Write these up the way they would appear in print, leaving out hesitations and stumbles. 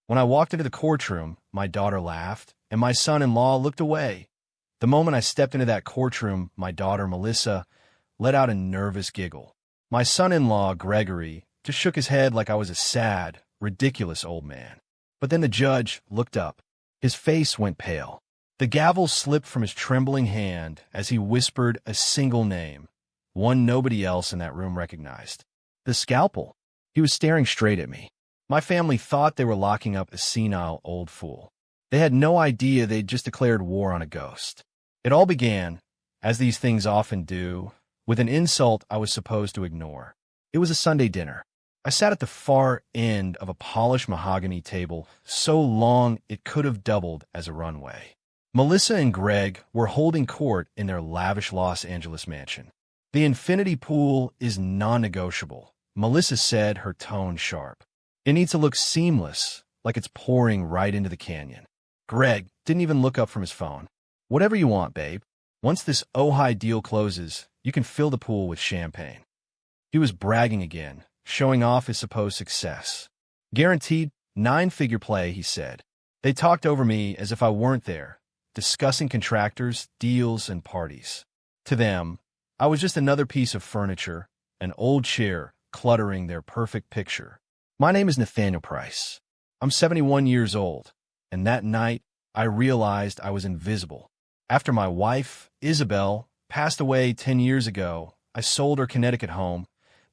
When I walked into the courtroom, my daughter laughed, and my son-in-law looked away. The moment I stepped into that courtroom, my daughter, Melissa, let out a nervous giggle. My son-in-law, Gregory, just shook his head like I was a sad, ridiculous old man. But then the judge looked up. His face went pale. The gavel slipped from his trembling hand as he whispered a single name, one nobody else in that room recognized. The scalpel. He was staring straight at me. My family thought they were locking up a senile old fool. They had no idea they'd just declared war on a ghost. It all began, as these things often do, with an insult I was supposed to ignore. It was a Sunday dinner. I sat at the far end of a polished mahogany table, so long it could have doubled as a runway. Melissa and Greg were holding court in their lavish Los Angeles mansion. The infinity pool is non-negotiable, Melissa said, her tone sharp. It needs to look seamless, like it's pouring right into the canyon. Greg didn't even look up from his phone. Whatever you want, babe. Once this Ojai deal closes, you can fill the pool with champagne. He was bragging again, showing off his supposed success. Guaranteed 9-figure play, he said. They talked over me as if I weren't there, discussing contractors, deals, and parties. To them, I was just another piece of furniture, an old chair cluttering their perfect picture. My name is Nathaniel Price. I'm 71 years old, and that night I realized I was invisible. After my wife, Isabel, passed away 10 years ago, I sold her Connecticut home,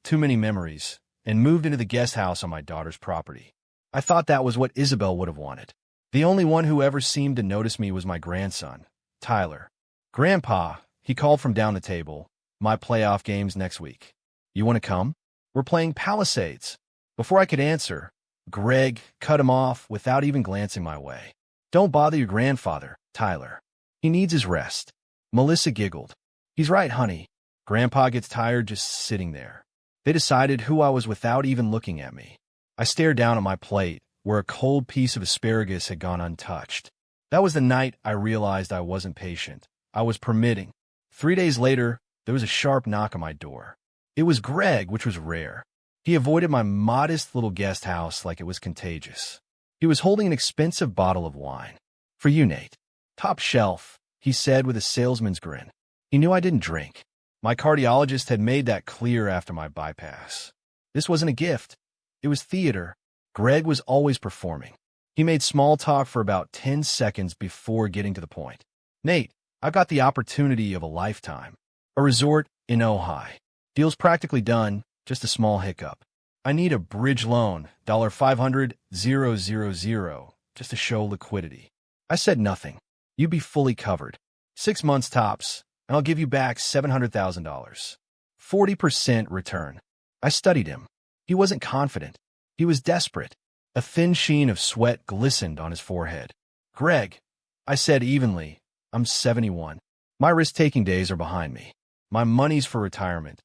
too many memories, and moved into the guest house on my daughter's property. I thought that was what Isabel would have wanted. The only one who ever seemed to notice me was my grandson, Tyler. Grandpa, he called from down the table, my playoff game's next week. You want to come? We're playing Palisades. Before I could answer, Greg cut him off without even glancing my way. Don't bother your grandfather, Tyler. He needs his rest. Melissa giggled. He's right, honey. Grandpa gets tired just sitting there. They decided who I was without even looking at me. I stared down at my plate, where a cold piece of asparagus had gone untouched. That was the night I realized I wasn't patient. I was permitting. 3 days later, there was a sharp knock on my door. It was Greg, which was rare. He avoided my modest little guest house like it was contagious. He was holding an expensive bottle of wine. For you, Nate. Top shelf, he said with a salesman's grin. He knew I didn't drink. My cardiologist had made that clear after my bypass. This wasn't a gift. It was theater. Greg was always performing. He made small talk for about 10 seconds before getting to the point. Nate, I've got the opportunity of a lifetime. A resort in Ojai. Deal's practically done, just a small hiccup. I need a bridge loan, $500,000, just to show liquidity. I said nothing. You'd be fully covered. 6 months tops, and I'll give you back $700,000. 40% return. I studied him. He wasn't confident. He was desperate. A thin sheen of sweat glistened on his forehead. Greg, I said evenly, I'm 71. My risk-taking days are behind me. My money's for retirement,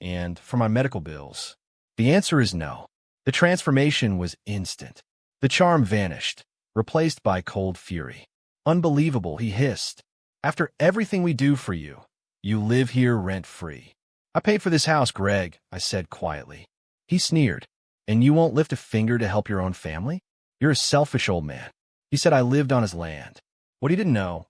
and for my medical bills. The answer is no. The transformation was instant. The charm vanished, replaced by cold fury. Unbelievable, he hissed. After everything we do for you, you live here rent-free. I paid for this house, Greg, I said quietly. He sneered. And you won't lift a finger to help your own family? You're a selfish old man. He said I lived on his land. What he didn't know,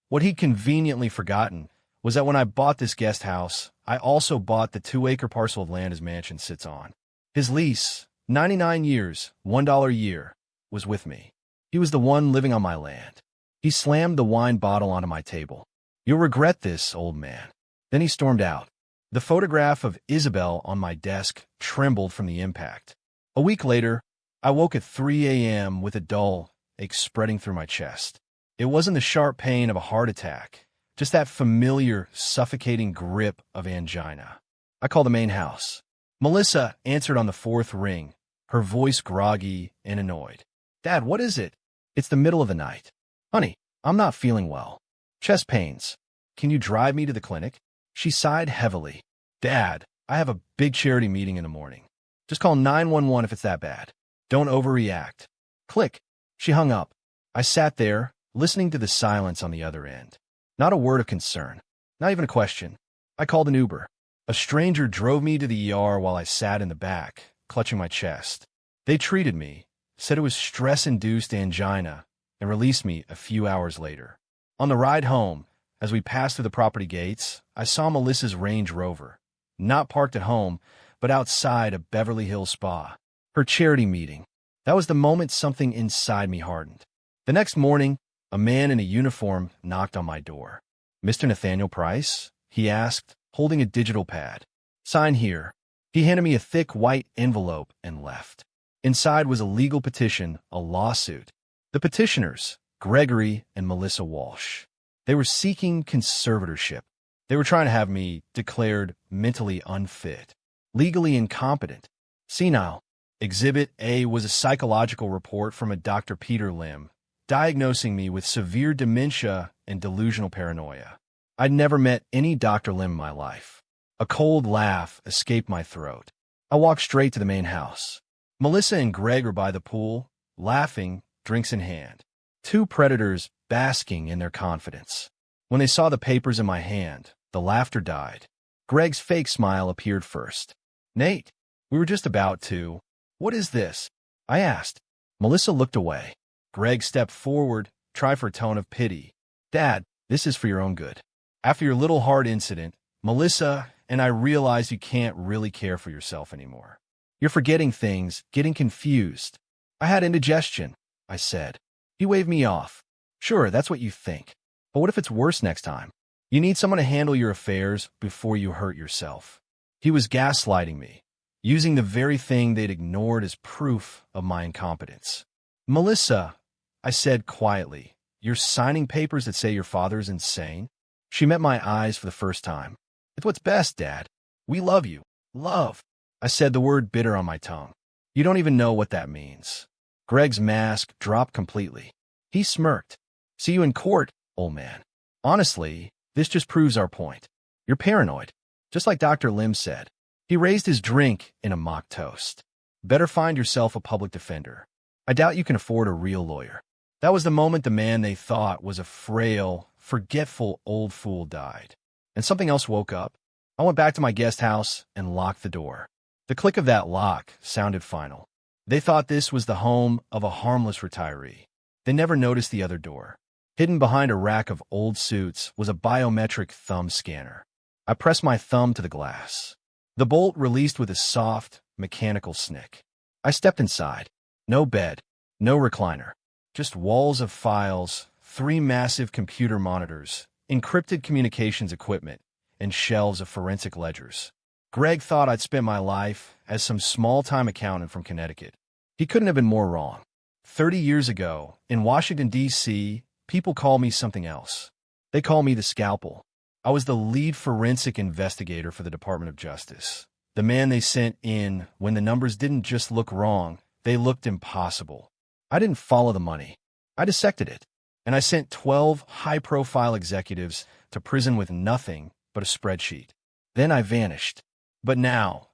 what he'd conveniently forgotten, was that when I bought this guest house, I also bought the 2-acre parcel of land his mansion sits on. His lease, 99 years, $1 a year, was with me. He was the one living on my land. He slammed the wine bottle onto my table. You'll regret this, old man. Then he stormed out. The photograph of Isabel on my desk trembled from the impact. A week later, I woke at 3 a.m. with a dull ache spreading through my chest. It wasn't the sharp pain of a heart attack, just that familiar, suffocating grip of angina. I called the main house. Melissa answered on the 4th ring, her voice groggy and annoyed. Dad, what is it? It's the middle of the night. Honey, I'm not feeling well. Chest pains. Can you drive me to the clinic? She sighed heavily. Dad, I have a big charity meeting in the morning. Just call 911 if it's that bad. Don't overreact. Click. She hung up. I sat there, listening to the silence on the other end. Not a word of concern. Not even a question. I called an Uber. A stranger drove me to the ER while I sat in the back, clutching my chest. They treated me, said it was stress-induced angina, and released me a few hours later. On the ride home, as we passed through the property gates, I saw Melissa's Range Rover, not parked at home, but outside a Beverly Hills spa. Her charity meeting. That was the moment something inside me hardened. The next morning, a man in a uniform knocked on my door. "Mr. Nathaniel Price?" he asked, holding a digital pad. "Sign here." He handed me a thick white envelope and left. Inside was a legal petition, a lawsuit. The petitioners, Gregory and Melissa Walsh. They were seeking conservatorship. They were trying to have me declared mentally unfit, legally incompetent, senile. Exhibit A was a psychological report from a Dr. Peter Lim, diagnosing me with severe dementia and delusional paranoia. I'd never met any Dr. Lim in my life. A cold laugh escaped my throat. I walked straight to the main house. Melissa and Greg were by the pool, laughing, drinks in hand. Two predators basking in their confidence. When they saw the papers in my hand, the laughter died. Greg's fake smile appeared first. "Nate, we were just about to. What is this?" I asked. Melissa looked away. Greg stepped forward, tried for a tone of pity. "Dad, this is for your own good. After your little heart incident, Melissa and I realized you can't really care for yourself anymore. You're forgetting things, getting confused." "I had indigestion," I said. He waved me off. "Sure, that's what you think. But what if it's worse next time? You need someone to handle your affairs before you hurt yourself." He was gaslighting me, using the very thing they'd ignored as proof of my incompetence. "Melissa," I said quietly, "you're signing papers that say your father's insane?" She met my eyes for the first time. "It's what's best, Dad. We love you." "Love." I said, the word bitter on my tongue. "You don't even know what that means." Greg's mask dropped completely. He smirked. "See you in court, old man. Honestly, this just proves our point. You're paranoid, just like Dr. Lim said." He raised his drink in a mock toast. "Better find yourself a public defender. I doubt you can afford a real lawyer." That was the moment the man they thought was a frail, forgetful old fool died. And something else woke up. I went back to my guest house and locked the door. The click of that lock sounded final. They thought this was the home of a harmless retiree. They never noticed the other door. Hidden behind a rack of old suits was a biometric thumb scanner. I pressed my thumb to the glass. The bolt released with a soft, mechanical snick. I stepped inside. No bed, no recliner. Just walls of files, 3 massive computer monitors, encrypted communications equipment, and shelves of forensic ledgers. Greg thought I'd spent my life as some small-time accountant from Connecticut. He couldn't have been more wrong. 30 years ago, in Washington, D.C., people called me something else. They called me the Scalpel. I was the lead forensic investigator for the Department of Justice. The man they sent in when the numbers didn't just look wrong, they looked impossible. I didn't follow the money. I dissected it. And I sent 12 high-profile executives to prison with nothing but a spreadsheet. Then I vanished. But now,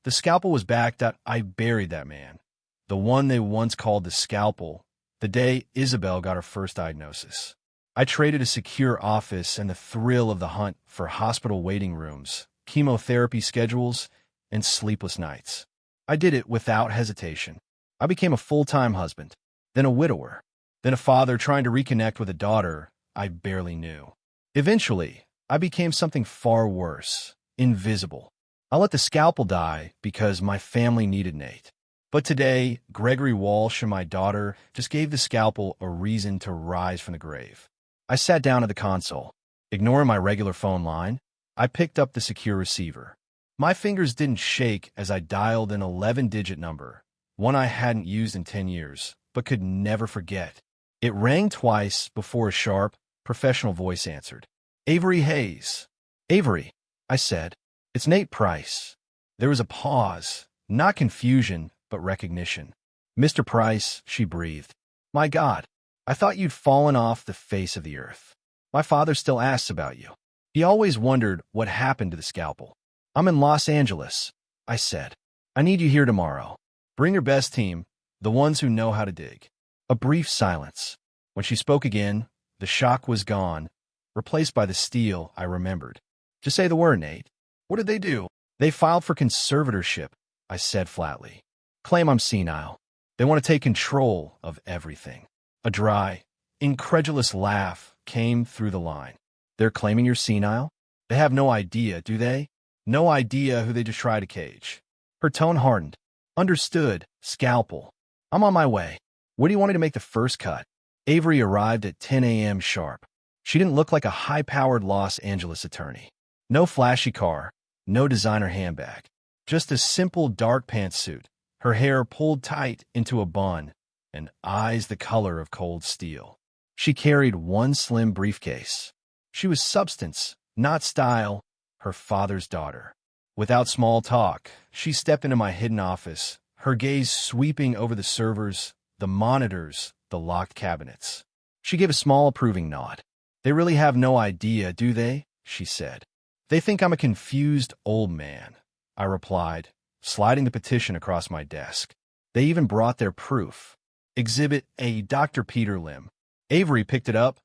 the Scalpel was back. That I buried that man. The one they once called the Scalpel, the day Isabel got her first diagnosis. I traded a secure office and the thrill of the hunt for hospital waiting rooms, chemotherapy schedules, and sleepless nights. I did it without hesitation. I became a full-time husband, then a widower, then a father trying to reconnect with a daughter I barely knew. Eventually, I became something far worse, invisible. I let the Scalpel die because my family needed Nate. But today, Gregory Walsh and my daughter just gave the Scalpel a reason to rise from the grave. I sat down at the console. Ignoring my regular phone line, I picked up the secure receiver. My fingers didn't shake as I dialed an 11-digit number, one I hadn't used in 10 years, but could never forget. It rang twice before a sharp, professional voice answered. "Avery Hayes." "Avery," I said. "It's Nate Price." There was a pause, not confusion, but recognition. "Mr. Price," she breathed. "My God, I thought you'd fallen off the face of the earth. My father still asks about you. He always wondered what happened to the Scalpel." "I'm in Los Angeles," I said. "I need you here tomorrow. Bring your best team, the ones who know how to dig." A brief silence. When she spoke again, the shock was gone, replaced by the steel I remembered. "Just say the word, Nate." "What did they do?" "They filed for conservatorship," I said flatly. "Claim I'm senile. They want to take control of everything. A dry, incredulous laugh came through the line. They're claiming you're senile? They have no idea, do they? No idea who they just tried to cage. Her tone hardened. Understood. Scalpel. I'm on my way. Where do you want me to make the first cut? Avery arrived at 10 a.m. sharp. She didn't look like a high-powered Los Angeles attorney. No flashy car, no designer handbag. Just a simple dark pantsuit, her hair pulled tight into a bun, and eyes the color of cold steel. She carried one slim briefcase. She was substance, not style, her father's daughter. Without small talk, she stepped into my hidden office, her gaze sweeping over the servers, the monitors, the locked cabinets. She gave a small approving nod. They really have no idea, do they? She said. They think I'm a confused old man, I replied, sliding the petition across my desk. They even brought their proof. Exhibit A, Dr. Peter Lim. Avery picked it up,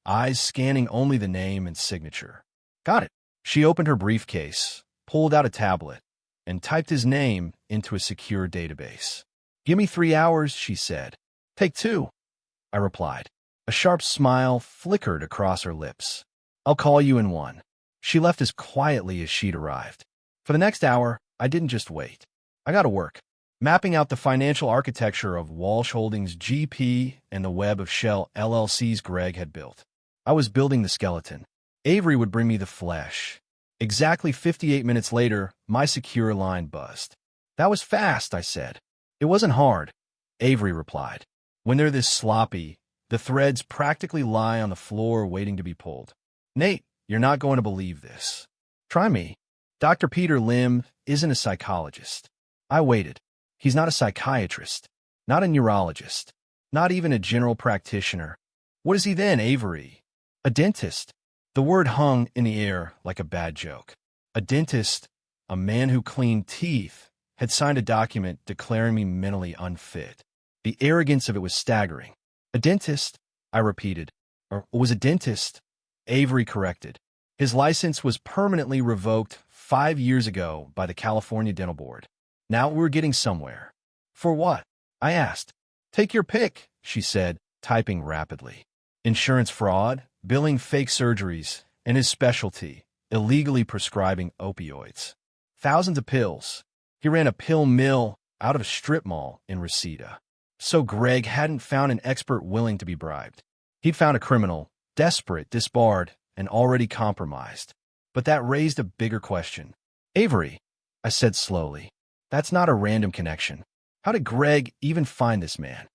eyes scanning only the name and signature. Got it. She opened her briefcase, pulled out a tablet, and typed his name into a secure database. Give me 3 hours, she said. Take 2, I replied. A sharp smile flickered across her lips. I'll call you in 1. She left as quietly as she'd arrived. For the next hour, I didn't just wait. I got to work, mapping out the financial architecture of Walsh Holdings GP and the web of shell LLCs Greg had built. I was building the skeleton. Avery would bring me the flesh. Exactly 58 minutes later, my secure line buzzed. That was fast, I said. It wasn't hard, Avery replied. When they're this sloppy, the threads practically lie on the floor waiting to be pulled. Nate, you're not going to believe this. Try me. Dr. Peter Lim isn't a psychologist. I waited. He's not a psychiatrist, not a neurologist, not even a general practitioner. What is he then, Avery? A dentist. The word hung in the air like a bad joke. A dentist, a man who cleaned teeth, had signed a document declaring me mentally unfit. The arrogance of it was staggering. A dentist, I repeated. Or was a dentist, Avery corrected. His license was permanently revoked 5 years ago by the California Dental Board. Now we're getting somewhere. For what? I asked. Take your pick, she said, typing rapidly. Insurance fraud, billing fake surgeries, and his specialty, illegally prescribing opioids. Thousands of pills. He ran a pill mill out of a strip mall in Reseda. So Greg hadn't found an expert willing to be bribed. He'd found a criminal, desperate, disbarred, and already compromised. But that raised a bigger question. Avery, I said slowly, that's not a random connection. How did Greg even find this man?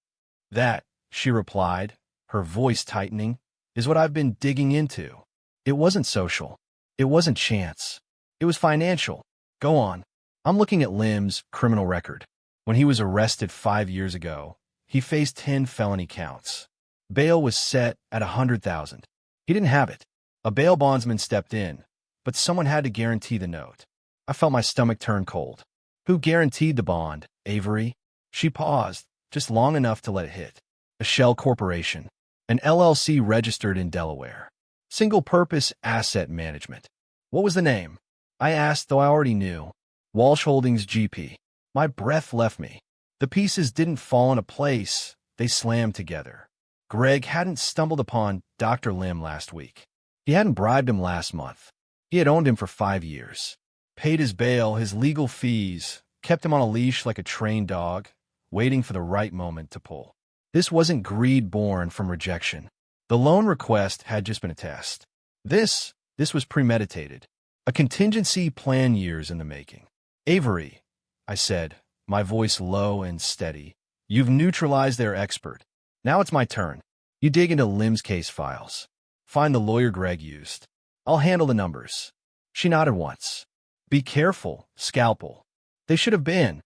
That, she replied, her voice tightening, is what I've been digging into. It wasn't social. It wasn't chance. It was financial. Go on. I'm looking at Lim's criminal record. When he was arrested 5 years ago, he faced 10 felony counts. Bail was set at $100,000. He didn't have it. A bail bondsman stepped in, but someone had to guarantee the note. I felt my stomach turn cold. Who guaranteed the bond, Avery? She paused, just long enough to let it hit. A shell corporation, an LLC registered in Delaware. Single-purpose asset management. What was the name? I asked, though I already knew. Walsh Holdings GP. My breath left me. The pieces didn't fall into place. They slammed together. Greg hadn't stumbled upon Dr. Lim last week. He hadn't bribed him last month. He had owned him for 5 years. Paid his bail, his legal fees, kept him on a leash like a trained dog, waiting for the right moment to pull. This wasn't greed born from rejection. The loan request had just been a test. This was premeditated. A contingency plan years in the making. Avery, I said, my voice low and steady, you've neutralized their expert. Now it's my turn. You dig into Lim's case files. Find the lawyer Greg used. I'll handle the numbers. She nodded once. Be careful, scalpel. They should have been,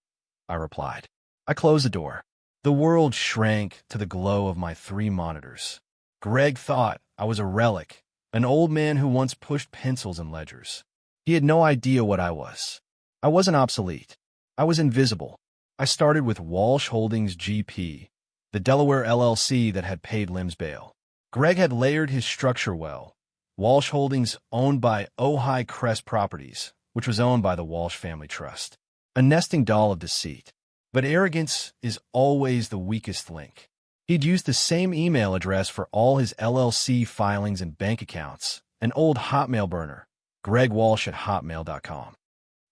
I replied. I closed the door. The world shrank to the glow of my 3 monitors. Greg thought I was a relic, an old man who once pushed pencils and ledgers. He had no idea what I was. I wasn't obsolete. I was invisible. I started with Walsh Holdings GP, the Delaware LLC that had paid Lim's bail. Greg had layered his structure well. Walsh Holdings owned by Ojai Crest Properties, which was owned by the Walsh Family Trust. A nesting doll of deceit. But arrogance is always the weakest link. He'd used the same email address for all his LLC filings and bank accounts, an old Hotmail burner, gregwalsh@hotmail.com.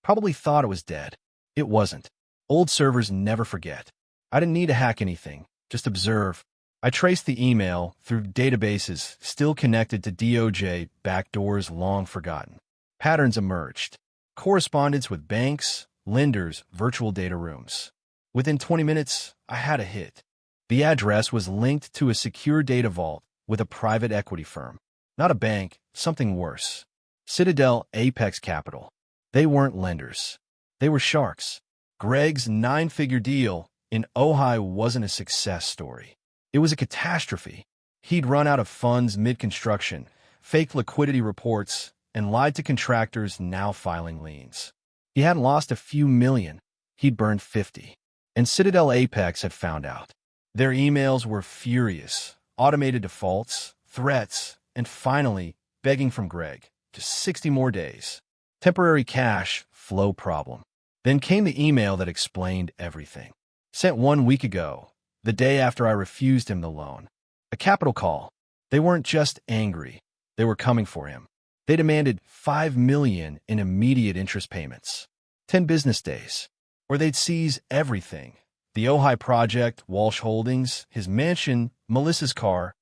Probably thought it was dead. It wasn't. Old servers never forget. I didn't need to hack anything, just observe. I traced the email through databases still connected to DOJ backdoors long forgotten. Patterns emerged. Correspondence with banks, lenders, virtual data rooms. Within 20 minutes, I had a hit. The address was linked to a secure data vault with a private equity firm. Not a bank, something worse. Citadel Apex Capital. They weren't lenders. They were sharks. Greg's 9-figure deal in Ojai wasn't a success story. It was a catastrophe. He'd run out of funds mid-construction, faked liquidity reports, and lied to contractors now filing liens. He hadn't lost a few million. He'd burned 50. And Citadel Apex had found out. Their emails were furious, automated defaults, threats, and finally, begging from Greg, just 60 more days. Temporary cash flow problem. Then came the email that explained everything. Sent 1 week ago, the day after I refused him the loan. A capital call. They weren't just angry. They were coming for him. They demanded $5 million in immediate interest payments. 10 business days. Or they'd seize everything. The Ojai project, Walsh Holdings, his mansion, Melissa's car,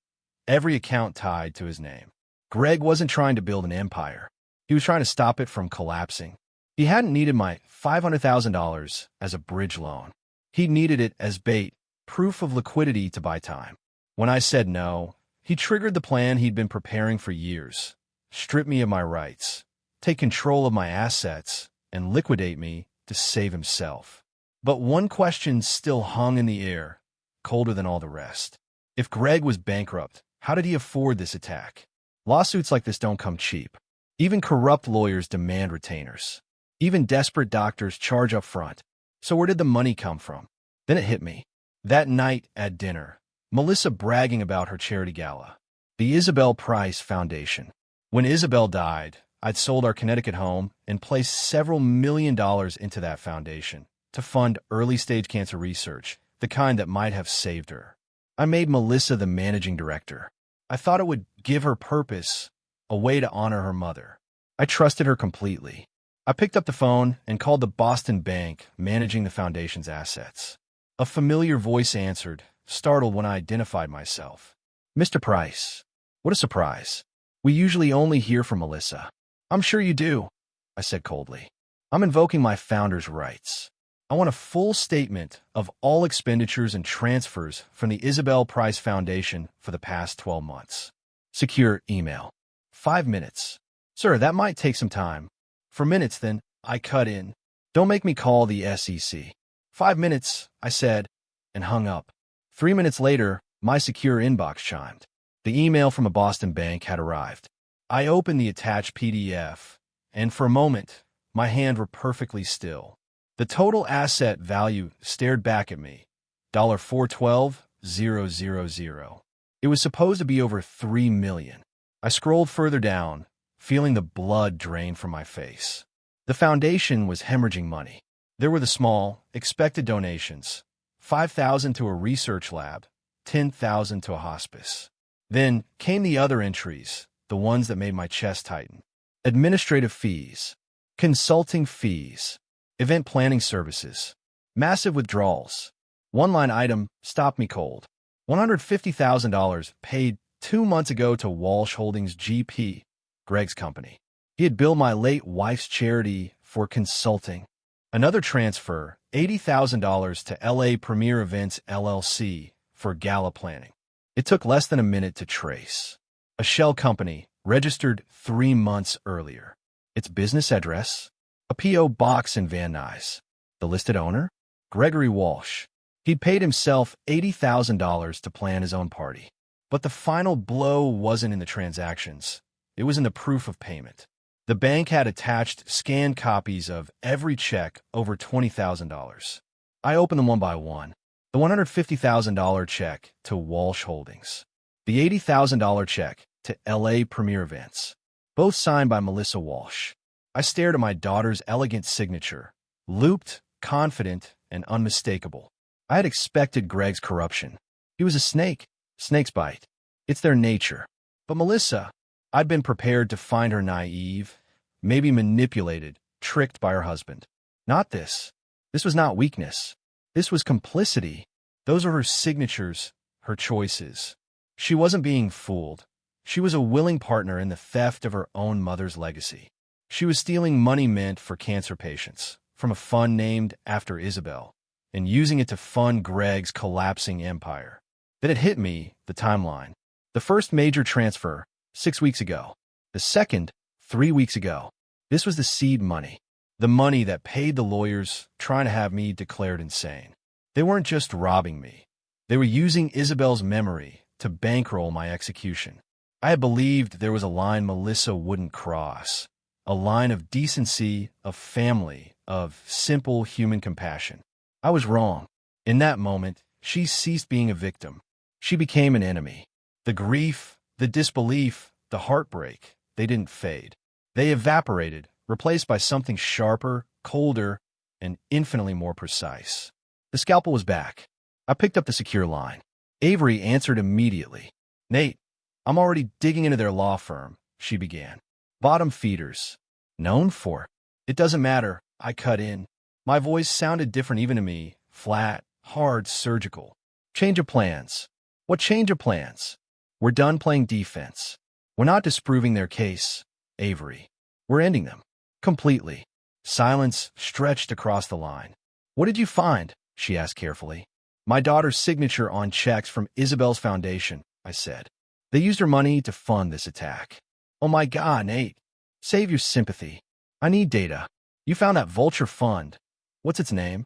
every account tied to his name. Greg wasn't trying to build an empire. He was trying to stop it from collapsing. He hadn't needed my $500,000 as a bridge loan. He needed it as bait, proof of liquidity to buy time. When I said no, he triggered the plan he'd been preparing for years. Strip me of my rights, take control of my assets, and liquidate me to save himself. But one question still hung in the air, colder than all the rest. If Greg was bankrupt, how did he afford this attack? Lawsuits like this don't come cheap. Even corrupt lawyers demand retainers. Even desperate doctors charge up front. So where did the money come from? Then it hit me. That night at dinner, Melissa bragging about her charity gala. The Isabel Price Foundation. When Isabel died, I'd sold our Connecticut home and placed several $1 million into that foundation to fund early-stage cancer research, the kind that might have saved her. I made Melissa the managing director. I thought it would give her purpose, a way to honor her mother. I trusted her completely. I picked up the phone and called the Boston bank managing the foundation's assets. A familiar voice answered, startled when I identified myself. Mr. Price. What a surprise. We usually only hear from Melissa. I'm sure you do, I said coldly. I'm invoking my founder's rights. I want a full statement of all expenditures and transfers from the Isabel Price Foundation for the past 12 months. Secure email. 5 minutes. Sir, that might take some time. For minutes, then, I cut in. Don't make me call the SEC. 5 minutes, I said, and hung up. 3 minutes later, my secure inbox chimed. The email from a Boston bank had arrived. I opened the attached PDF, and for a moment, my hands were perfectly still. The total asset value stared back at me. $412,000. It was supposed to be over $3 million. I scrolled further down, feeling the blood drain from my face. The foundation was hemorrhaging money. There were the small, expected donations. $5,000 to a research lab, $10,000 to a hospice. Then came the other entries, the ones that made my chest tighten. Administrative fees, consulting fees, event planning services, massive withdrawals. One line item stopped me cold. $150,000 paid 2 months ago to Walsh Holdings GP, Greg's company. He had billed my late wife's charity for consulting. Another transfer, $80,000 to LA Premier Events LLC for gala planning. It took less than a minute to trace. A shell company, registered 3 months earlier. Its business address, a P.O. box in Van Nuys. The listed owner, Gregory Walsh. He'd paid himself $80,000 to plan his own party. But the final blow wasn't in the transactions. It was in the proof of payment. The bank had attached scanned copies of every check over $20,000. I opened them one by one. The $150,000 check to Walsh Holdings. The $80,000 check to LA Premier Events. Both signed by Melissa Walsh. I stared at my daughter's elegant signature, looped, confident, and unmistakable. I had expected Greg's corruption. He was a snake. Snakes bite. It's their nature. But Melissa, I'd been prepared to find her naive, maybe manipulated, tricked by her husband. Not this. This was not weakness. This was complicity. Those were her signatures, her choices. She wasn't being fooled. She was a willing partner in the theft of her own mother's legacy. She was stealing money meant for cancer patients from a fund named after Isabel and using it to fund Greg's collapsing empire. Then it hit me, the timeline. The first major transfer, 6 weeks ago. The second, 3 weeks ago. This was the seed money. The money that paid the lawyers trying to have me declared insane. They weren't just robbing me. They were using Isabel's memory to bankroll my execution. I had believed there was a line Melissa wouldn't cross. A line of decency, of family, of simple human compassion. I was wrong. In that moment, she ceased being a victim. She became an enemy. The grief, the disbelief, the heartbreak, they didn't fade. They evaporated, replaced by something sharper, colder, and infinitely more precise. The scalpel was back. I picked up the secure line. Avery answered immediately. "Nate, I'm already digging into their law firm," she began. "Bottom feeders. Known for." "It doesn't matter," I cut in. My voice sounded different even to me, flat, hard, surgical. "Change of plans." "What change of plans?" "We're done playing defense. We're not disproving their case, Avery. We're ending them. Completely." Silence stretched across the line. "What did you find?" she asked carefully. "My daughter's signature on checks from Isabel's foundation," I said. "They used her money to fund this attack." "Oh my God, Nate. Save your sympathy. I need data. You found that vulture fund. What's its name?"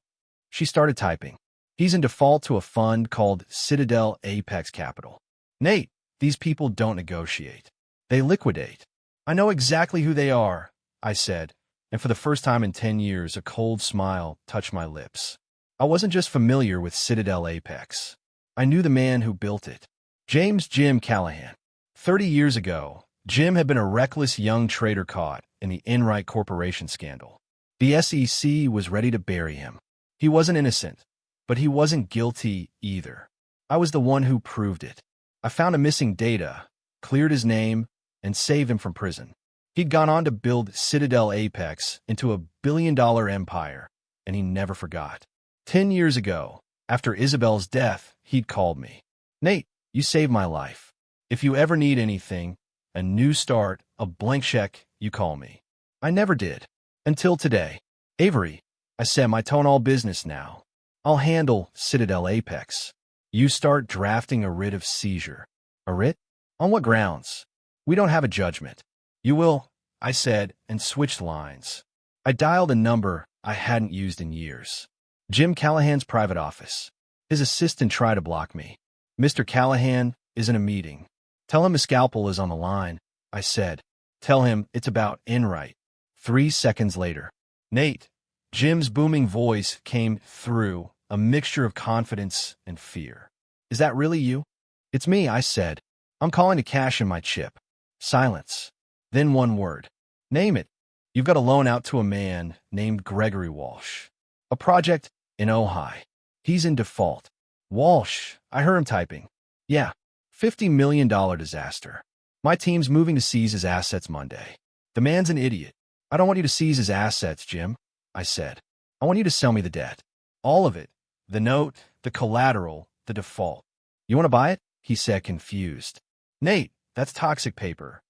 She started typing. "He's in default to a fund called Citadel Apex Capital." "Nate, these people don't negotiate. They liquidate." "I know exactly who they are," I said, and for the first time in 10 years, a cold smile touched my lips. I wasn't just familiar with Citadel Apex. I knew the man who built it. Jim Callahan. 30 years ago, Jim had been a reckless young trader caught in the Enright Corporation scandal. The SEC was ready to bury him. He wasn't innocent, but he wasn't guilty either. I was the one who proved it. I found a missing data, cleared his name, and saved him from prison. He'd gone on to build Citadel Apex into a billion-dollar empire, and he never forgot. 10 years ago, after Isabel's death, he'd called me. "Nate, you saved my life. If you ever need anything, a new start, a blank check, you call me." I never did. Until today. "Avery," I said, my tone all business now. "I'll handle Citadel Apex. You start drafting a writ of seizure." "A writ? On what grounds?" "We don't have a judgment." "You will," I said, and switched lines. I dialed a number I hadn't used in years. Jim Callahan's private office. His assistant tried to block me. "Mr. Callahan is in a meeting." "Tell him a scalpel is on the line," I said. "Tell him it's about Enright." 3 seconds later. "Nate," Jim's booming voice came through, a mixture of confidence and fear. "Is that really you?" "It's me," I said. "I'm calling to cash in my chip." Silence. Then one word. "Name it." "You've got a loan out to a man named Gregory Walsh. A project in Ojai. He's in default." "Walsh," I heard him typing. "Yeah, $50 million disaster. My team's moving to seize his assets Monday." "The man's an idiot." "I don't want you to seize his assets, Jim," I said. "I want you to sell me the debt. All of it. The note, the collateral, the default." "You want to buy it?" he said, confused. "Nate, that's toxic paper.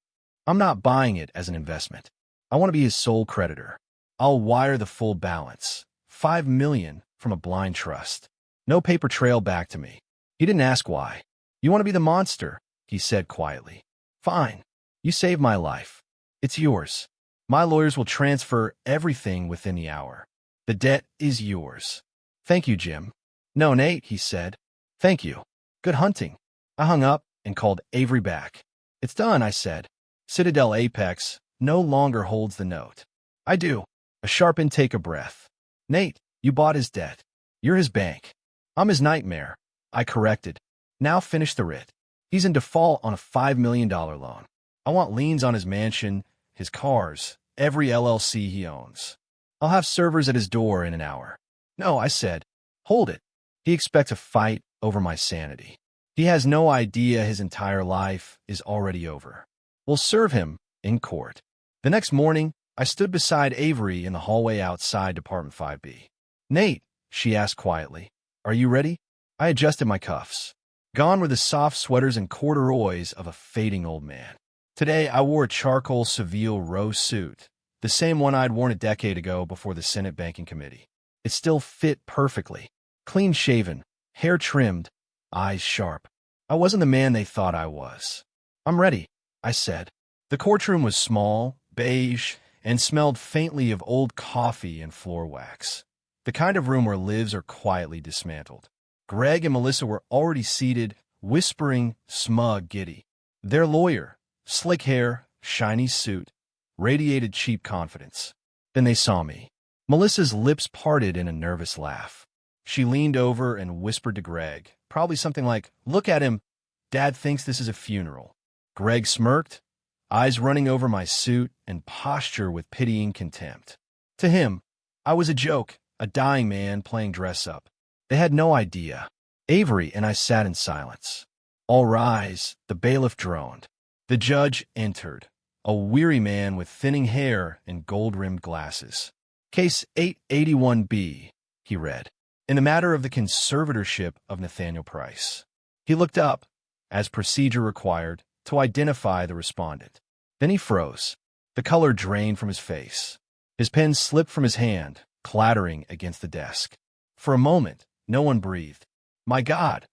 I'm not buying it as an investment. I want to be his sole creditor. I'll wire the full balance. $5 million from a blind trust. No paper trail back to me." He didn't ask why. "You want to be the monster," he said quietly. "Fine. You saved my life. It's yours. My lawyers will transfer everything within the hour. The debt is yours." "Thank you, Jim." "No, Nate," he said. "Thank you. Good hunting." I hung up and called Avery back. "It's done," I said. "Citadel Apex no longer holds the note." "I do." A sharp intake of breath. "Nate, you bought his debt. You're his bank." "I'm his nightmare," I corrected. "Now finish the writ. He's in default on a $5 million loan. I want liens on his mansion, his cars, every LLC he owns. I'll have servers at his door in an hour. No, I said. Hold it. He expects a fight over my sanity. He has no idea his entire life is already over. We'll serve him in court. The next morning, I stood beside Avery in the hallway outside Department 5B. Nate, she asked quietly, are you ready? I adjusted my cuffs. Gone were the soft sweaters and corduroys of a fading old man. Today, I wore a charcoal Seville rose suit, the same one I'd worn a decade ago before the Senate Banking Committee. It still fit perfectly. Clean-shaven, hair trimmed, eyes sharp. I wasn't the man they thought I was. I'm ready, I said. The courtroom was small, beige, and smelled faintly of old coffee and floor wax. The kind of room where lives are quietly dismantled. Greg and Melissa were already seated, whispering, smug, giddy. Their lawyer, slick hair, shiny suit, radiated cheap confidence. Then they saw me. Melissa's lips parted in a nervous laugh. She leaned over and whispered to Greg, probably something like, look at him. Dad thinks this is a funeral. Greg smirked, eyes running over my suit and posture with pitying contempt. To him, I was a joke, a dying man playing dress-up. They had no idea. Avery and I sat in silence. All rise, the bailiff droned. The judge entered, a weary man with thinning hair and gold-rimmed glasses. Case 881B, he read, in the matter of the conservatorship of Nathaniel Price. He looked up, as procedure required, to identify the respondent. Then he froze. The color drained from his face. His pen slipped from his hand, clattering against the desk. For a moment, no one breathed. My God,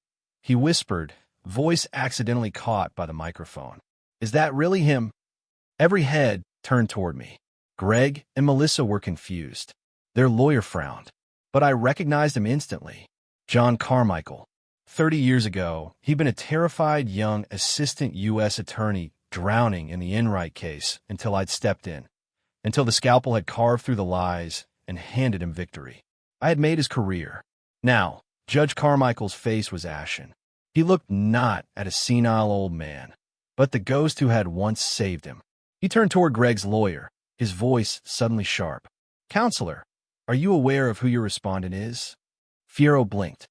he whispered, voice accidentally caught by the microphone. Is that really him? Every head turned toward me. Greg and Melissa were confused. Their lawyer frowned, but I recognized him instantly. John Carmichael. 30 years ago, he'd been a terrified young assistant U.S. attorney drowning in the Enright case until I'd stepped in, until the scalpel had carved through the lies and handed him victory. I had made his career. Now, Judge Carmichael's face was ashen. He looked not at a senile old man, but the ghost who had once saved him. He turned toward Greg's lawyer, his voice suddenly sharp. Counselor, are you aware of who your respondent is? Fierro blinked.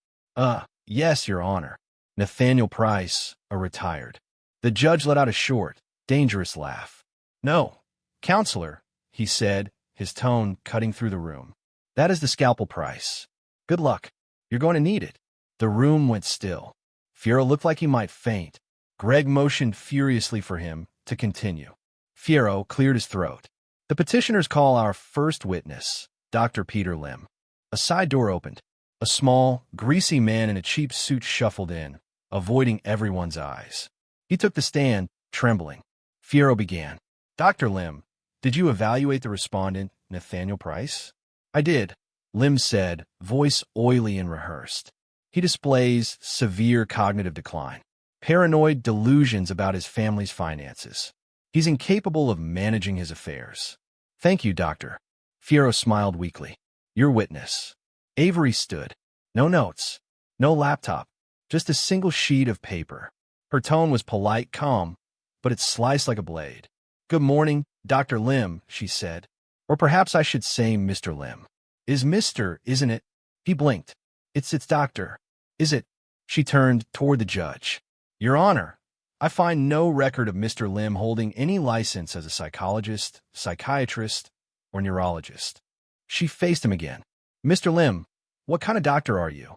Yes, Your Honor. Nathaniel Price, a retired. The judge let out a short, dangerous laugh. No, Counselor, he said, his tone cutting through the room. That is the scalpel price. Good luck. You're going to need it. The room went still. Fierro looked like he might faint. Greg motioned furiously for him to continue. Fierro cleared his throat. The petitioners call our first witness, Dr. Peter Lim. A side door opened. A small, greasy man in a cheap suit shuffled in, avoiding everyone's eyes. He took the stand, trembling. Fierro began. Dr. Lim, did you evaluate the respondent, Nathaniel Price? I did, Lim said, voice oily and rehearsed. He displays severe cognitive decline, paranoid delusions about his family's finances. He's incapable of managing his affairs. Thank you, Doctor. Fierro smiled weakly. Your witness. Avery stood. No notes, no laptop, just a single sheet of paper. Her tone was polite, calm, but it sliced like a blade. Good morning, Dr. Lim, she said. Or perhaps I should say Mr. Lim. Is Mr., isn't it? He blinked. It's doctor. Is it? She turned toward the judge. Your Honor, I find no record of Mr. Lim holding any license as a psychologist, psychiatrist, or neurologist. She faced him again. Mr. Lim, what kind of doctor are you?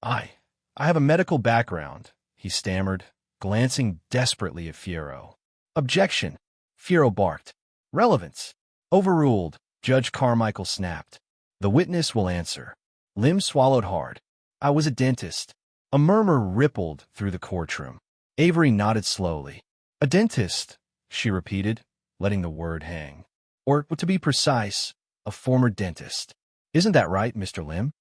I have a medical background, he stammered, glancing desperately at Fierro. Objection, Fierro barked. Relevance. Overruled, Judge Carmichael snapped. The witness will answer. Lim swallowed hard. I was a dentist. A murmur rippled through the courtroom. Avery nodded slowly. A dentist, she repeated, letting the word hang. Or, to be precise, a former dentist. Isn't that right, Mr. Lim?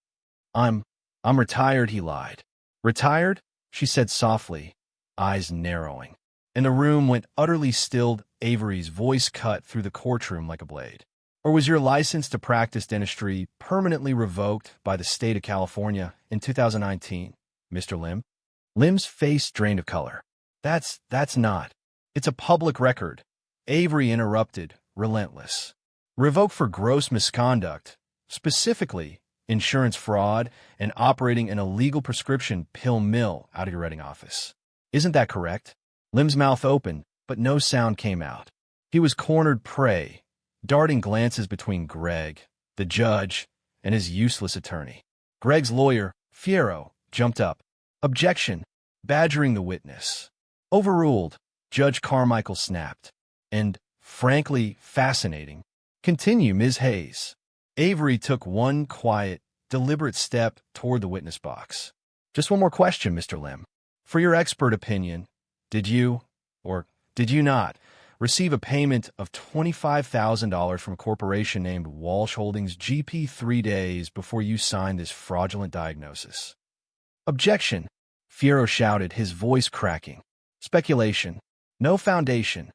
I'm retired, he lied. Retired? She said softly, eyes narrowing. And the room went utterly still. Avery's voice cut through the courtroom like a blade. Or was your license to practice dentistry permanently revoked by the state of California in 2019, Mr. Lim? Lim's face drained of color. That's not. It's a public record. Avery interrupted, relentless. Revoked for gross misconduct. Specifically, insurance fraud, and operating an illegal prescription pill mill out of your Reading office. Isn't that correct? Lim's mouth opened, but no sound came out. He was cornered prey, darting glances between Greg, the judge, and his useless attorney. Greg's lawyer, Fierro, jumped up. Objection, badgering the witness. Overruled, Judge Carmichael snapped. And, frankly, fascinating. Continue, Ms. Hayes. Avery took one quiet, deliberate step toward the witness box. Just one more question, Mr. Lim. For your expert opinion, did you, or did you not, receive a payment of $25,000 from a corporation named Walsh Holdings GP 3 days before you signed this fraudulent diagnosis? Objection, Fierro shouted, his voice cracking. Speculation. No foundation.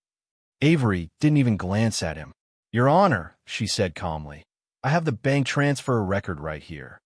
Avery didn't even glance at him. Your Honor, she said calmly, I have the bank transfer record right here.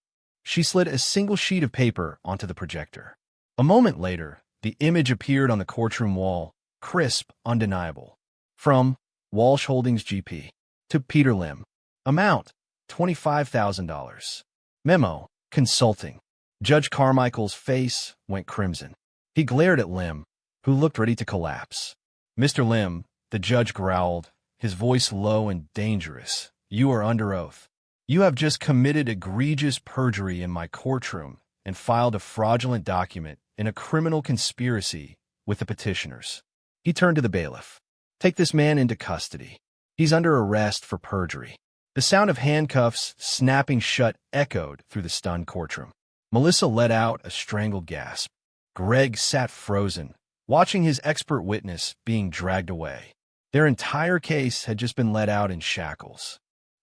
She slid a single sheet of paper onto the projector. A moment later, the image appeared on the courtroom wall, crisp, undeniable. From Walsh Holdings GP to Peter Lim. Amount, $25,000. Memo, consulting. Judge Carmichael's face went crimson. He glared at Lim, who looked ready to collapse. Mr. Lim, the judge growled, his voice low and dangerous. You are under oath. You have just committed egregious perjury in my courtroom and filed a fraudulent document in a criminal conspiracy with the petitioners. He turned to the bailiff. Take this man into custody. He's under arrest for perjury. The sound of handcuffs snapping shut echoed through the stunned courtroom. Melissa let out a strangled gasp. Greg sat frozen, watching his expert witness being dragged away. Their entire case had just been let out in shackles.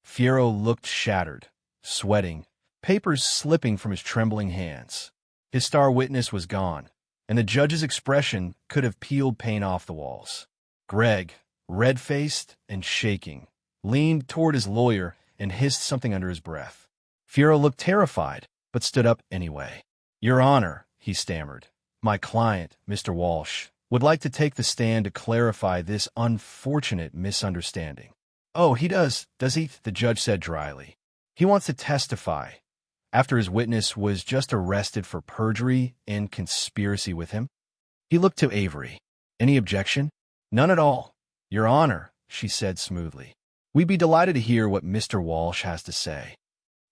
Fierro looked shattered, sweating, papers slipping from his trembling hands. His star witness was gone, and the judge's expression could have peeled paint off the walls. Greg, red-faced and shaking, leaned toward his lawyer and hissed something under his breath. Fierro looked terrified, but stood up anyway. Your Honor, he stammered, my client, Mr. Walsh, would like to take the stand to clarify this unfortunate misunderstanding. Oh, he does he? The judge said dryly. He wants to testify, after his witness was just arrested for perjury and conspiracy with him. He looked to Avery. Any objection? None at all, Your Honor, she said smoothly. We'd be delighted to hear what Mr. Walsh has to say.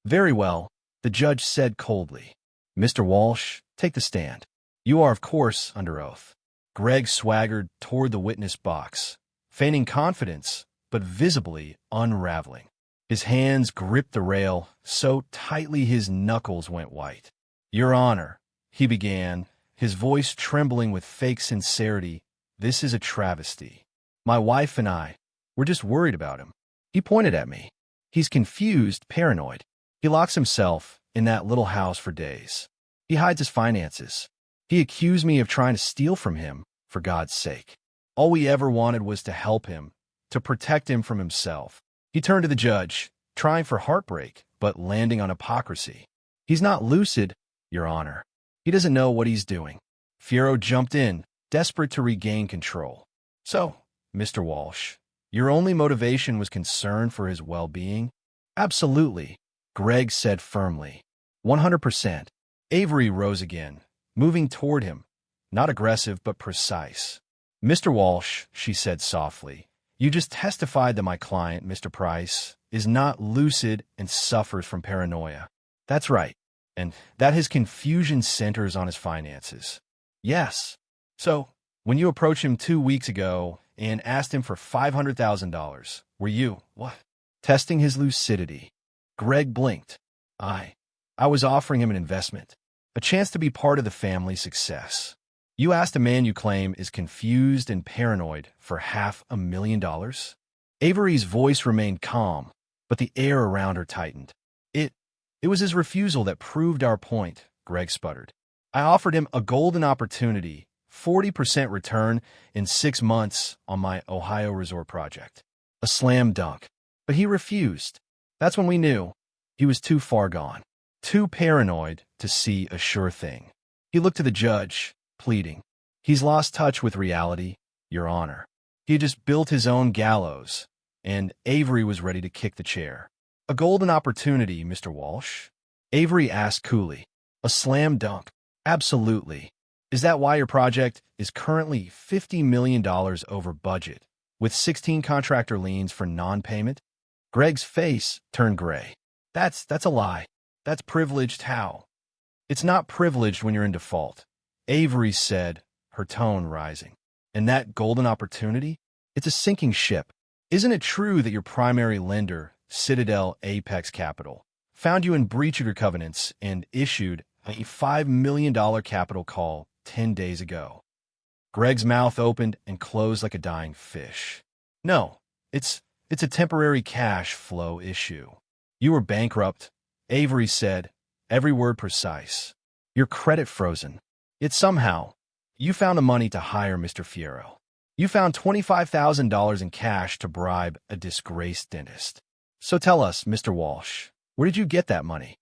Very well, the judge said coldly. Mr. Walsh, take the stand. You are, of course, under oath. Greg swaggered toward the witness box, feigning confidence, but visibly unraveling. His hands gripped the rail so tightly his knuckles went white. Your Honor, he began, his voice trembling with fake sincerity, this is a travesty. My wife and I, we're just worried about him. He pointed at me. He's confused, paranoid. He locks himself in that little house for days. He hides his finances. He accused me of trying to steal from him, for God's sake. All we ever wanted was to help him, to protect him from himself. He turned to the judge, trying for heartbreak, but landing on hypocrisy. He's not lucid, Your Honor. He doesn't know what he's doing. Fierro jumped in, desperate to regain control. So, Mr. Walsh, your only motivation was concern for his well-being? Absolutely, Greg said firmly. 100%. Avery rose again, moving toward him, not aggressive but precise. Mr. Walsh, she said softly, you just testified that my client, Mr. Price, is not lucid and suffers from paranoia. That's right, and that his confusion centers on his finances. Yes. So, when you approached him 2 weeks ago and asked him for $500,000, were you, what? Testing his lucidity. Greg blinked. I was offering him an investment, a chance to be part of the family's success. You asked a man you claim is confused and paranoid for $500,000? Avery's voice remained calm, but the air around her tightened. It was his refusal that proved our point, Greg sputtered. I offered him a golden opportunity, 40% return in 6 months on my Ohio resort project. A slam dunk. But he refused. That's when we knew he was too far gone, too paranoid to see a sure thing. He looked to the judge, pleading. He's lost touch with reality, Your Honor. He had just built his own gallows, and Avery was ready to kick the chair. A golden opportunity, Mr. Walsh. Avery asked coolly. A slam dunk. Absolutely. Is that why your project is currently $50 million over budget, with 16 contractor liens for non-payment? Greg's face turned gray. That's a lie. That's privileged how? It's not privileged when you're in default, Avery said, her tone rising. And that golden opportunity? It's a sinking ship. Isn't it true that your primary lender, Citadel Apex Capital, found you in breach of your covenants and issued a $5 million capital call 10 days ago? Greg's mouth opened and closed like a dying fish. No, it's a temporary cash flow issue. You were bankrupt, Avery said, every word precise. Your credit frozen. Yet somehow, you found the money to hire Mr. Fierro. You found $25,000 in cash to bribe a disgraced dentist. So tell us, Mr. Walsh, where did you get that money?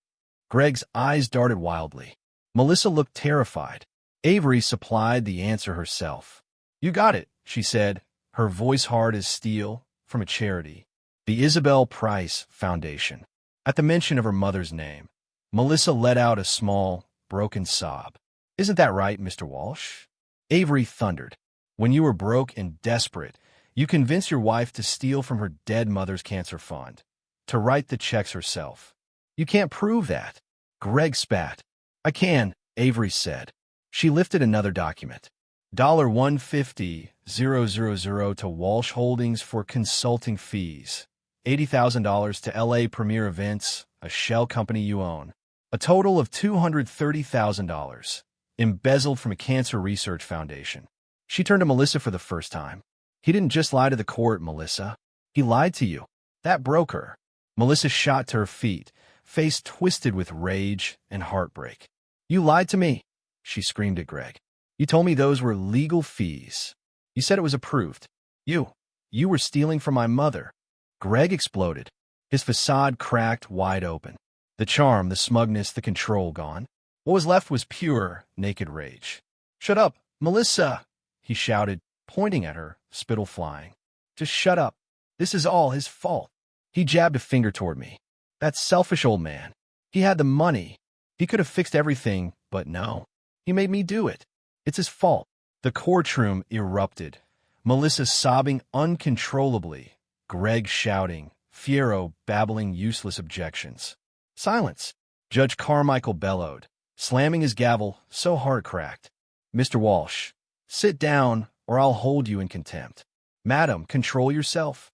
Greg's eyes darted wildly. Melissa looked terrified. Avery supplied the answer herself. You got it, she said, her voice hard as steel, from a charity, the Isabel Price Foundation. At the mention of her mother's name, Melissa let out a small, broken sob. Isn't that right, Mr. Walsh? Avery thundered. When you were broke and desperate, you convinced your wife to steal from her dead mother's cancer fund, to write the checks herself. You can't prove that. Greg spat. I can, Avery said. She lifted another document. $150,000 to Walsh Holdings for consulting fees. $80,000 to LA Premier Events, a shell company you own. A total of $230,000, embezzled from a cancer research foundation. She turned to Melissa for the first time. He didn't just lie to the court, Melissa. He lied to you. That broke her. Melissa shot to her feet, face twisted with rage and heartbreak. You lied to me, she screamed at Greg. You told me those were legal fees. You said it was approved. You were stealing from my mother. Greg exploded. His facade cracked wide open. The charm, the smugness, the control gone. What was left was pure, naked rage. Shut up, Melissa, he shouted, pointing at her, spittle flying. Just shut up. This is all his fault. He jabbed a finger toward me. That selfish old man. He had the money. He could have fixed everything, but no. He made me do it. It's his fault. The courtroom erupted. Melissa sobbing uncontrollably. Greg shouting. Fierro babbling useless objections. Silence. Judge Carmichael bellowed, slamming his gavel so hard it cracked. Mr. Walsh, sit down or I'll hold you in contempt. Madam, control yourself.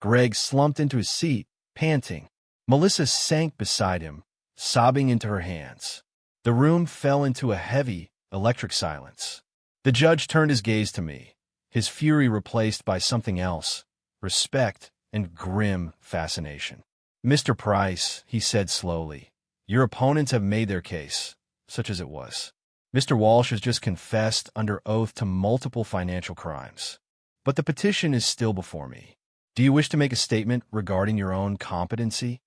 Greg slumped into his seat, panting. Melissa sank beside him, sobbing into her hands. The room fell into a heavy, electric silence. The judge turned his gaze to me, his fury replaced by something else, respect and grim fascination. Mr. Price, he said slowly, your opponents have made their case, such as it was. Mr. Walsh has just confessed under oath to multiple financial crimes. But the petition is still before me. Do you wish to make a statement regarding your own competency?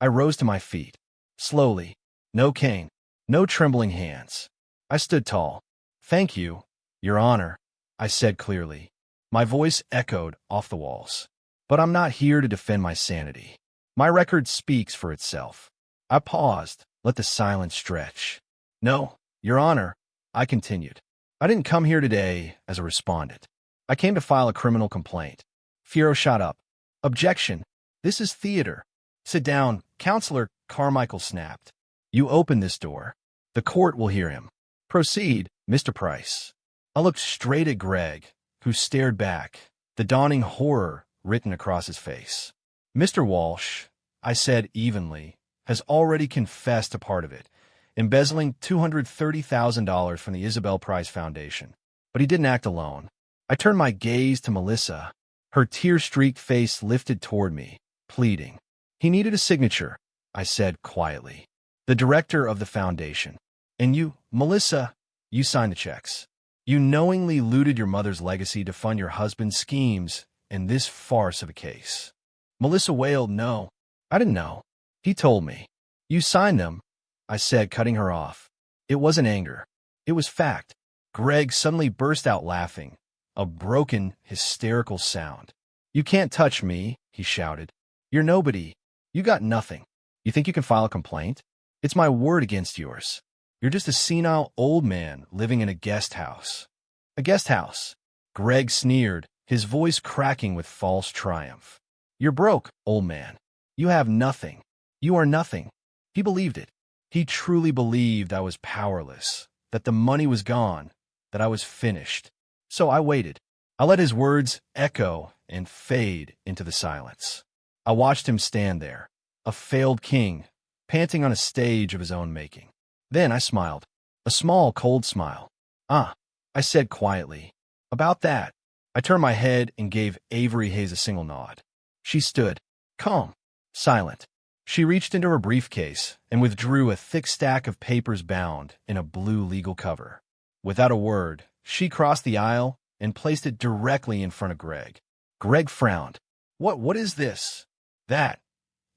I rose to my feet. Slowly. No cane. No trembling hands. I stood tall. Thank you, Your Honor, I said clearly. My voice echoed off the walls. But I'm not here to defend my sanity. My record speaks for itself. I paused, let the silence stretch. No, Your Honor, I continued. I didn't come here today as a respondent. I came to file a criminal complaint. Fierro shot up. Objection. This is theater. Sit down, Counselor, Carmichael snapped. You open this door. The court will hear him. Proceed, Mr. Price. I looked straight at Greg, who stared back, the dawning horror written across his face. Mr. Walsh, I said evenly, has already confessed to part of it, embezzling $230,000 from the Isabel Price Foundation. But he didn't act alone. I turned my gaze to Melissa. Her tear-streaked face lifted toward me, pleading. He needed a signature, I said quietly. The director of the foundation. And you, Melissa, you signed the checks. You knowingly looted your mother's legacy to fund your husband's schemes in this farce of a case. Melissa wailed, no, I didn't know. He told me. You signed them, I said, cutting her off. It wasn't anger. It was fact. Greg suddenly burst out laughing, a broken, hysterical sound. You can't touch me, he shouted. You're nobody. You got nothing. You think you can file a complaint? It's my word against yours. You're just a senile old man living in a guest house. A guest house. Greg sneered, his voice cracking with false triumph. You're broke, old man. You have nothing. You are nothing. He believed it. He truly believed I was powerless, that the money was gone, that I was finished. So I waited. I let his words echo and fade into the silence. I watched him stand there, a failed king, panting on a stage of his own making. Then I smiled, a small, cold smile. "Ah," I said quietly. "About that." I turned my head and gave Avery Hayes a single nod. She stood, calm, silent. She reached into her briefcase and withdrew a thick stack of papers bound in a blue legal cover. Without a word, she crossed the aisle and placed it directly in front of Greg. Greg frowned. What is this?" "That,"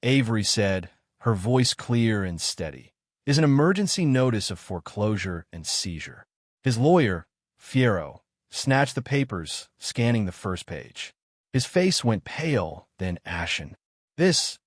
Avery said, her voice clear and steady, "is an emergency notice of foreclosure and seizure." His lawyer, Fiero, snatched the papers, scanning the first page. His face went pale, then ashen. This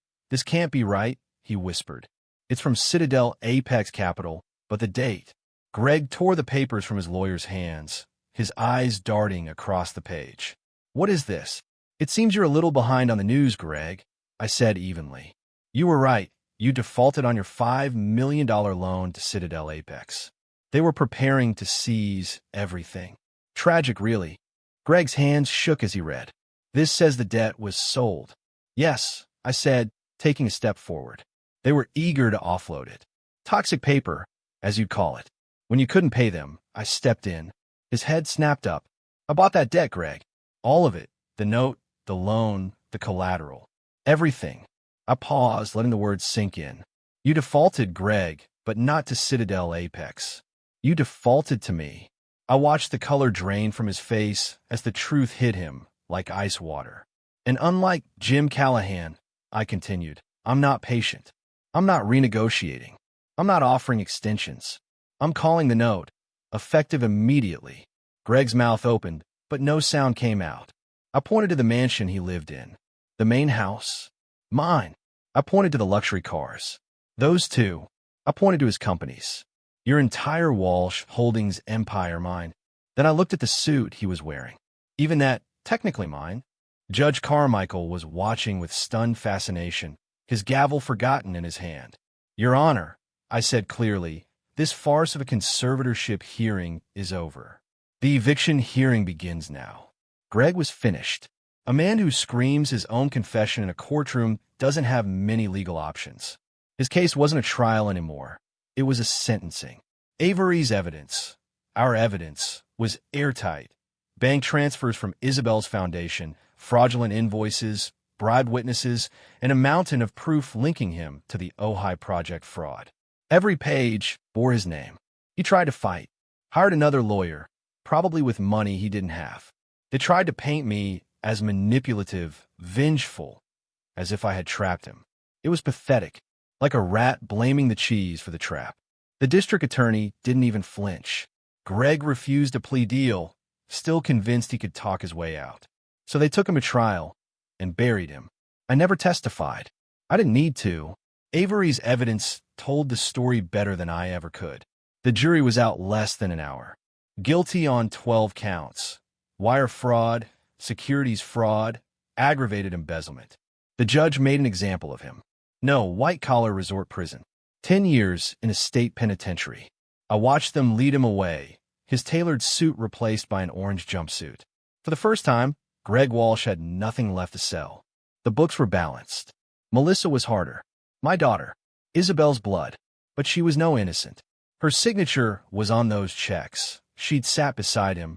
can't be right," he whispered. "It's from Citadel Apex Capital, but the date." Greg tore the papers from his lawyer's hands, his eyes darting across the page. "What is this?" "It seems you're a little behind on the news, Greg," I said evenly. "You were right. You defaulted on your $5 million loan to Citadel Apex. They were preparing to seize everything. Tragic, really." Greg's hands shook as he read. "This says the debt was sold." "Yes," I said, taking a step forward. "They were eager to offload it. Toxic paper, as you'd call it. When you couldn't pay them, I stepped in." His head snapped up. "I bought that debt, Greg. All of it. The note, the loan, the collateral. Everything." I paused, letting the words sink in. "You defaulted, Greg, but not to Citadel Apex. You defaulted to me." I watched the color drain from his face as the truth hit him like ice water. "And unlike Jim Callahan," I continued, "I'm not patient. I'm not renegotiating. I'm not offering extensions. I'm calling the note, effective immediately." Greg's mouth opened, but no sound came out. I pointed to the mansion he lived in. "The main house? Mine." I pointed to the luxury cars. "Those two." I pointed to his companies. "Your entire Walsh Holdings empire, mine." Then I looked at the suit he was wearing. "Even that, technically mine." Judge Carmichael was watching with stunned fascination, his gavel forgotten in his hand. "Your Honor," I said clearly, "this farce of a conservatorship hearing is over. The eviction hearing begins now." Greg was finished. A man who screams his own confession in a courtroom doesn't have many legal options. His case wasn't a trial anymore. It was a sentencing. Avery's evidence, our evidence, was airtight. Bank transfers from Isabel's foundation, fraudulent invoices, bribed witnesses, and a mountain of proof linking him to the Ojai Project fraud. Every page bore his name. He tried to fight, hired another lawyer, probably with money he didn't have. They tried to paint me as manipulative, vengeful, as if I had trapped him. It was pathetic, like a rat blaming the cheese for the trap. The district attorney didn't even flinch. Greg refused a plea deal, still convinced he could talk his way out. So they took him to trial and buried him. I never testified. I didn't need to. Avery's evidence told the story better than I ever could. The jury was out less than an hour. Guilty on 12 counts. Wire fraud, securities fraud, aggravated embezzlement. The judge made an example of him. No, white-collar resort prison. 10 years in a state penitentiary. I watched them lead him away, his tailored suit replaced by an orange jumpsuit. For the first time, Greg Walsh had nothing left to sell. The books were balanced. Melissa was harder. My daughter. Isabel's blood. But she was no innocent. Her signature was on those checks. She'd sat beside him,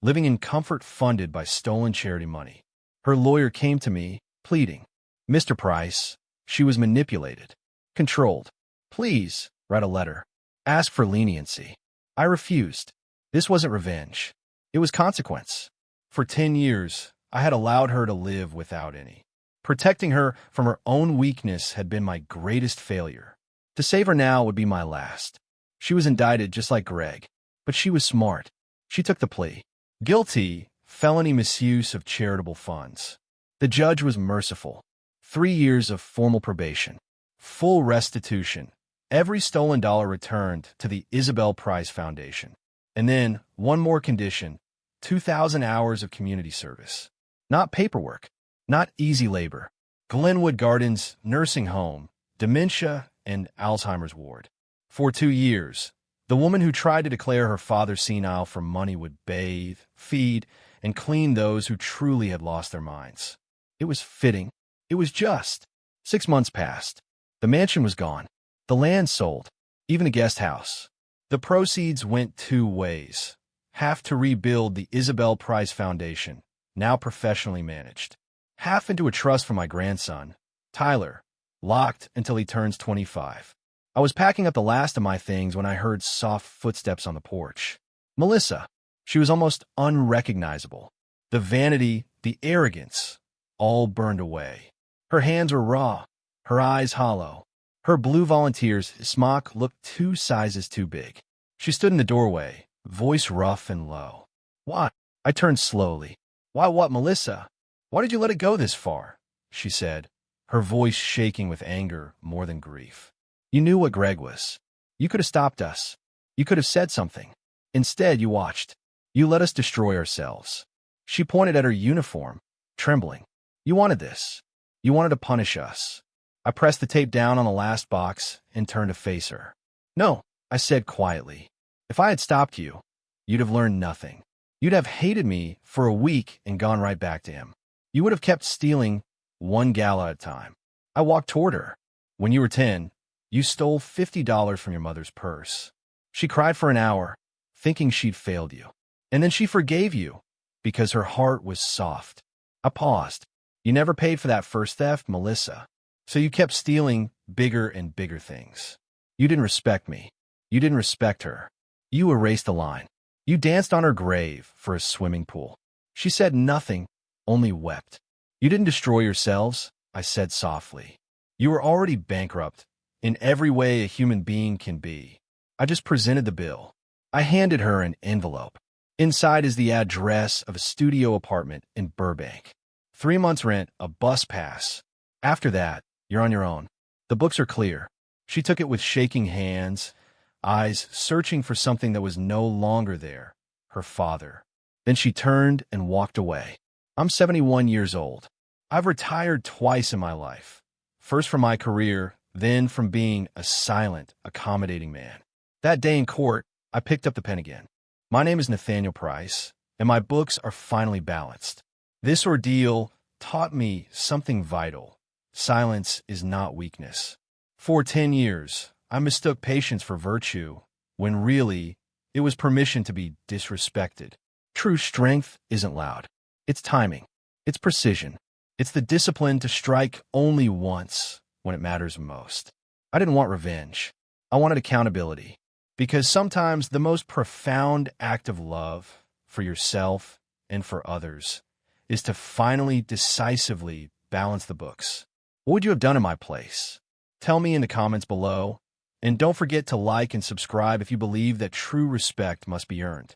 living in comfort funded by stolen charity money. Her lawyer came to me, pleading. "Mr. Price," she was manipulated, controlled. "Please, write a letter. Ask for leniency." I refused. This wasn't revenge. It was consequence. For 10 years, I had allowed her to live without any. Protecting her from her own weakness had been my greatest failure. To save her now would be my last. She was indicted just like Greg, but she was smart. She took the plea. Guilty, felony misuse of charitable funds. The judge was merciful. 3 years of formal probation. Full restitution. Every stolen dollar returned to the Isabel Price Foundation. And then, one more condition, 2,000 hours of community service. Not paperwork, not easy labor. Glenwood Gardens Nursing Home, Dementia and Alzheimer's Ward. For 2 years, the woman who tried to declare her father senile for money would bathe, feed, and clean those who truly had lost their minds. It was fitting. It was just. 6 months passed. The mansion was gone. The land sold. Even the guest house. The proceeds went 2 ways. Half to rebuild the Isabel Price Foundation, now professionally managed. Half into a trust for my grandson, Tyler, locked until he turns 25. I was packing up the last of my things when I heard soft footsteps on the porch. Melissa. She was almost unrecognizable. The vanity, the arrogance, all burned away. Her hands were raw, her eyes hollow. Her blue volunteer's smock looked 2 sizes too big. She stood in the doorway, voice rough and low. Why? I turned slowly. Why what, Melissa? Why did you let it go this far? She said, her voice shaking with anger more than grief. You knew what Greg was. You could have stopped us. You could have said something. Instead, you watched. You let us destroy ourselves. She pointed at her uniform, trembling. You wanted this. You wanted to punish us. I pressed the tape down on the last box and turned to face her. No, I said quietly. If I had stopped you, you'd have learned nothing. You'd have hated me for a week and gone right back to him. You would have kept stealing 1 gala at a time. I walked toward her. When you were 10, you stole $50 from your mother's purse. She cried for an hour, thinking she'd failed you. And then she forgave you, because her heart was soft. I paused. You never paid for that first theft, Melissa. So you kept stealing bigger and bigger things. You didn't respect me. You didn't respect her. You erased the line. You danced on her grave for a swimming pool. She said nothing, only wept. You didn't destroy yourselves, I said softly. You were already bankrupt, in every way a human being can be. I just presented the bill. I handed her an envelope. Inside is the address of a studio apartment in Burbank. 3 months rent, a bus pass. After that, you're on your own. The books are clear. She took it with shaking hands, eyes searching for something that was no longer there, her father. Then she turned and walked away. I'm 71 years old. I've retired twice in my life. First from my career, then from being a silent, accommodating man. That day in court, I picked up the pen again. My name is Nathaniel Price, and my books are finally balanced. This ordeal taught me something vital. Silence is not weakness. For 10 years, I mistook patience for virtue, when really, it was permission to be disrespected. True strength isn't loud. It's timing. It's precision. It's the discipline to strike only once when it matters most. I didn't want revenge. I wanted accountability. Because sometimes the most profound act of love for yourself and for others is to finally decisively balance the books. What would you have done in my place? Tell me in the comments below. And don't forget to like and subscribe if you believe that true respect must be earned.